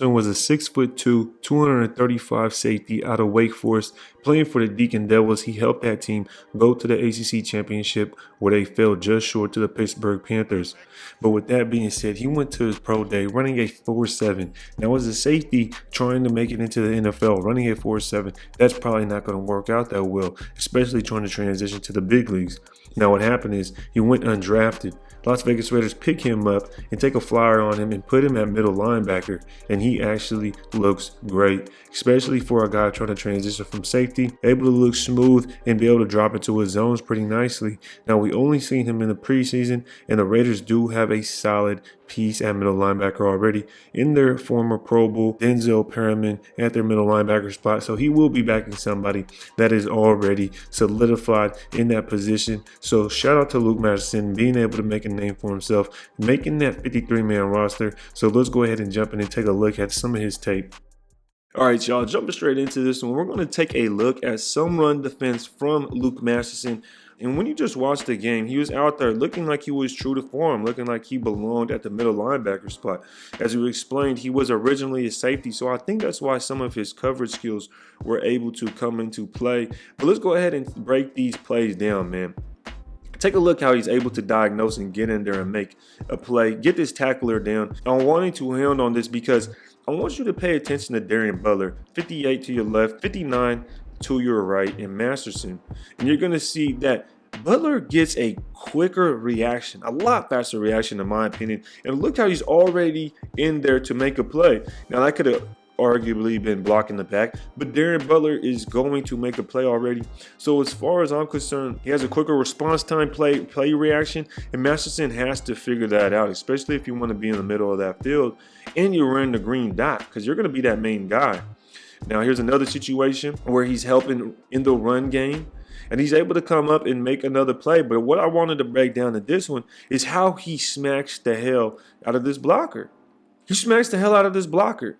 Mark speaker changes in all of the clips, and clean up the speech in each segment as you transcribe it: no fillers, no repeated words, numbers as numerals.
Speaker 1: Masterson was a 6'2", 235 safety out of Wake Forest. Playing for the Deacon Devils, he helped that team go to the ACC championship where they fell just short to the Pittsburgh Panthers. But with that being said, he went to his pro day running a 4.7. Now, as a safety trying to make it into the NFL, running a 4.7, that's probably not going to work out that well, especially trying to transition to the big leagues. Now, what happened is he went undrafted. Las Vegas Raiders pick him up and take a flyer on him and put him at middle linebacker, and he actually looks great, especially for a guy trying to transition from safety, able to look smooth and be able to drop into his zones pretty nicely. Now, we only seen him in the preseason, and the Raiders do have a solid piece at middle linebacker already in their former Pro Bowl, Denzel Perriman, at their middle linebacker spot. So he will be backing somebody that is already solidified in that position. So shout out to Luke Masterson being able to make a name for himself, making that 53-man roster. So let's go ahead and jump in and take a look at some of his tape. All right, y'all, jumping straight into this one, we're going to take a look at some run defense from Luke Masterson. And when you just watch the game, he was out there looking like he was true to form, looking like he belonged at the middle linebacker spot. As we explained, he was originally a safety, so I think that's why some of his coverage skills were able to come into play. But let's go ahead and break these plays down, man. Take a look how he's able to diagnose and get in there and make a play, get this tackler down. I'm wanting to hound on this because I want you to pay attention to Darren Butler, 58 to your left, 59 to your right, and Masterson. And you're going to see that Butler gets a quicker reaction, a lot faster reaction in my opinion. And look how he's already in there to make a play. Now, that could have arguably been blocking the back, but Darren Butler is going to make a play already. So as far as I'm concerned, he has a quicker response time, play reaction, and Masterson has to figure that out, especially if you want to be in the middle of that field and you're in the green dot, because you're going to be that main guy. Now, here's another situation where he's helping in the run game, and he's able to come up and make another play. But what I wanted to break down in this one is how he smacks the hell out of this blocker. He smacks the hell out of this blocker.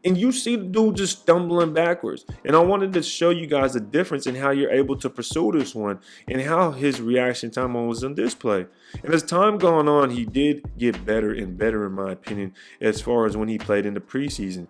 Speaker 1: And you see the dude just stumbling backwards. And I wanted to show you guys the difference in how you're able to pursue this one and how his reaction time was on display. And as time gone on, he did get better and better, in my opinion, as far as when he played in the preseason.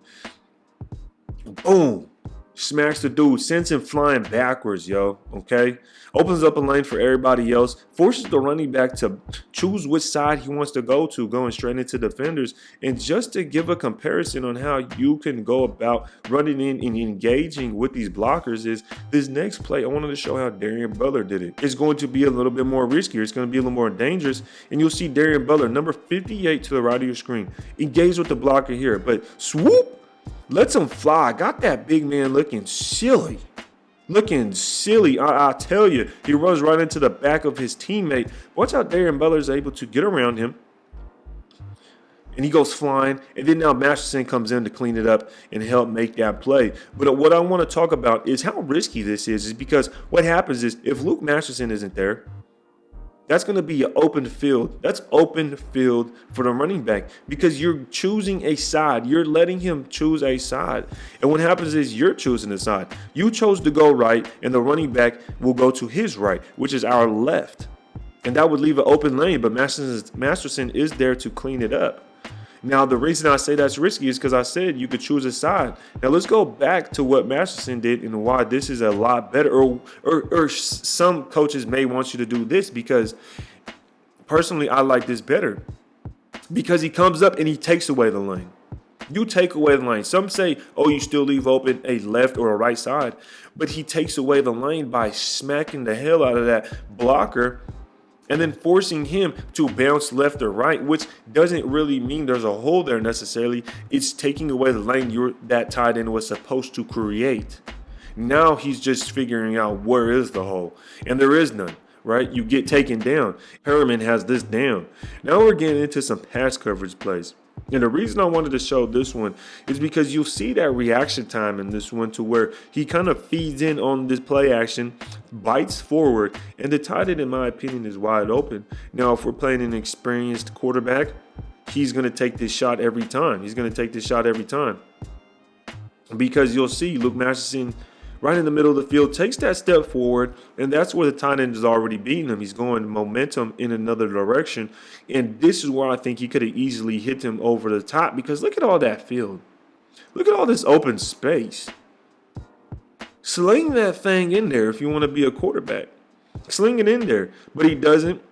Speaker 1: Boom. Smacks the dude, sends him flying backwards, yo, okay? Opens up a lane for everybody else, forces the running back to choose which side he wants to go to, going straight into defenders. And just to give a comparison on how you can go about running in and engaging with these blockers is this next play. I wanted to show how Darren Butler did it. It's going to be a little bit more riskier. It's going to be a little more dangerous. And you'll see Darren Butler, number 58 to the right of your screen, engage with the blocker here, but swoop, lets him fly. Got that big man looking silly. I tell you, he runs right into the back of his teammate. Watch how Darren Butler is able to get around him. And he goes flying. And then now Masterson comes in to clean it up and help make that play. But what I want to talk about is how risky this is because what happens is if Luke Masterson isn't there, that's going to be an open field. That's open field for the running back because you're choosing a side. You're letting him choose a side. And what happens is you're choosing a side. You chose to go right, and the running back will go to his right, which is our left. And that would leave an open lane, but Masterson is there to clean it up. Now, the reason I say that's risky is because I said you could choose a side. Now, let's go back to what Masterson did and why this is a lot better. Or some coaches may want you to do this because, personally, I like this better. Because he comes up and he takes away the lane. You take away the lane. Some say, oh, you still leave open a left or a right side. But he takes away the lane by smacking the hell out of that blocker and then forcing him to bounce left or right, which doesn't really mean there's a hole there necessarily. It's taking away the lane that tight end was supposed to create. Now he's just figuring out where is the hole, and there is none, right? You get taken down. Perriman has this down. Now we're getting into some pass coverage plays. And the reason I wanted to show this one is because you'll see that reaction time in this one to where he kind of feeds in on this play action, bites forward, and the tight end, in my opinion, is wide open. Now, if we're playing an experienced quarterback, he's going to take this shot every time. Because you'll see Luke Masterson right in the middle of the field, takes that step forward, and that's where the tight end is already beating him. He's going momentum in another direction, and this is where I think he could have easily hit him over the top, because look at all that field. Look at all this open space. Sling that thing in there if you want to be a quarterback. Sling it in there, but he doesn't.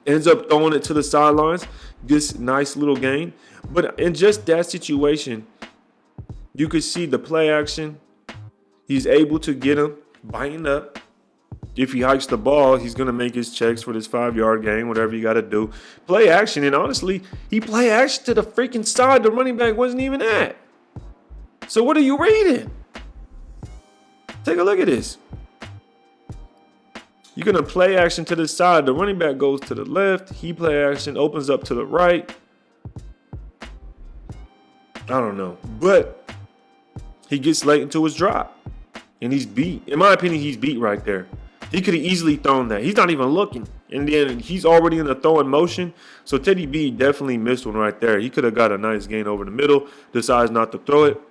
Speaker 1: Ends up throwing it to the sidelines. This nice little gain. But in just that situation, you could see the play action. He's able to get him biting up. If he hikes the ball, he's going to make his checks for this 5-yard gain, whatever you got to do. Play action, and honestly, he play action to the freaking side the running back wasn't even at. So what are you reading? Take a look at this. You're going to play action to the side. The running back goes to the left. He play action, opens up to the right. I don't know. But he gets late into his drop. And he's beat. In my opinion, he's beat right there. He could have easily thrown that. He's not even looking. And then he's already in the throwing motion. So Teddy B definitely missed one right there. He could have got a nice gain over the middle. Decides not to throw it.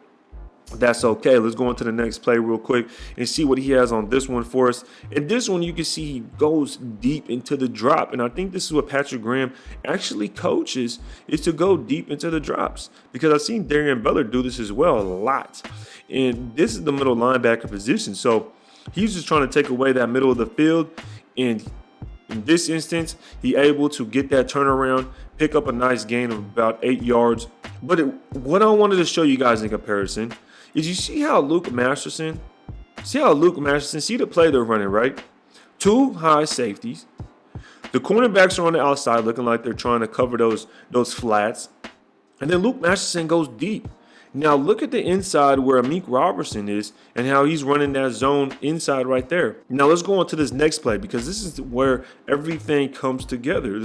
Speaker 1: That's okay. Let's go into the next play real quick and see what he has on this one for us. And this one, you can see he goes deep into the drop. And I think this is what Patrick Graham actually coaches, is to go deep into the drops. Because I've seen Darian Butler do this as well a lot. And this is the middle linebacker position. So he's just trying to take away that middle of the field. And in this instance, he able to get that turnaround, pick up a nice gain of about 8 yards. But what I wanted to show you guys in comparison is you see how Luke Masterson, see the play they're running, right? 2 high safeties. The cornerbacks are on the outside looking like they're trying to cover those flats. And then Luke Masterson goes deep. Now look at the inside where Amik Robertson is and how he's running that zone inside right there. Now let's go on to this next play, because this is where everything comes together.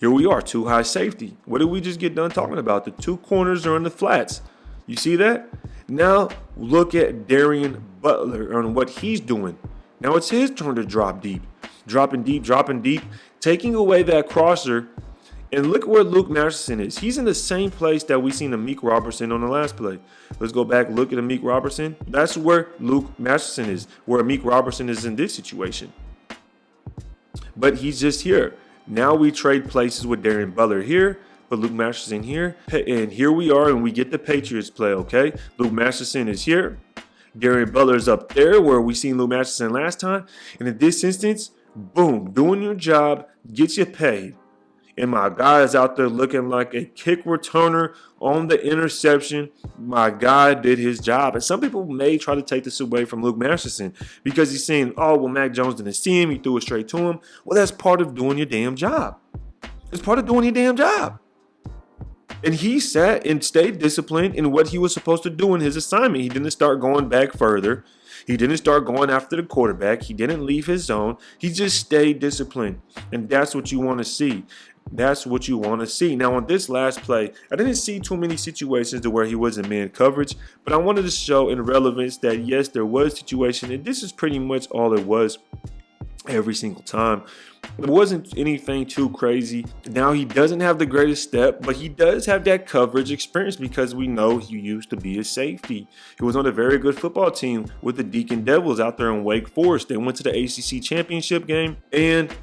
Speaker 1: Here we are, 2 high safety. What did we just get done talking about? The 2 corners are in the flats. You see that? Now look at Darian Butler on what he's doing. Now it's his turn to drop deep. Dropping deep, taking away that crosser. And look where Luke Masterson is. He's in the same place that we seen Amik Robertson on the last play. Let's go back, look at Amik Robertson. That's where Luke Masterson is, where Amik Robertson is in this situation. But he's just here. Now we trade places with Darian Butler here, but Luke Masterson here. And here we are, and we get the Patriots play, okay? Luke Masterson is here. Darian Butler is up there where we seen Luke Masterson last time. And in this instance, boom, doing your job, gets you paid. And my guy is out there looking like a kick returner on the interception. My guy did his job. And some people may try to take this away from Luke Masterson because he's saying, oh, well, Mac Jones didn't see him. He threw it straight to him. Well, that's part of doing your damn job. It's part of doing your damn job. And he sat and stayed disciplined in what he was supposed to do in his assignment. He didn't start going back further. He didn't start going after the quarterback. He didn't leave his zone. He just stayed disciplined. And that's what you want to see. That's what you want to see. Now, on this last play, I didn't see too many situations to where he was in man coverage, but I wanted to show in relevance that, yes, there was situation, and this is pretty much all it was every single time. It wasn't anything too crazy. Now, he doesn't have the greatest step, but he does have that coverage experience because we know he used to be a safety. He was on a very good football team with the Deacon Devils out there in Wake Forest. They went to the ACC championship game, and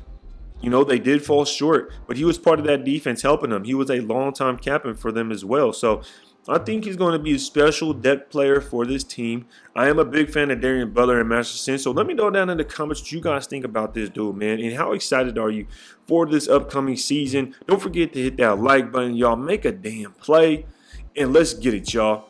Speaker 1: you know, they did fall short, but he was part of that defense helping them. He was a long-time captain for them as well. So I think he's going to be a special depth player for this team. I am a big fan of Darian Butler and Masterson. So let me know down in the comments what you guys think about this dude, man. And how excited are you for this upcoming season? Don't forget to hit that like button, y'all. Make a damn play. And let's get it, y'all.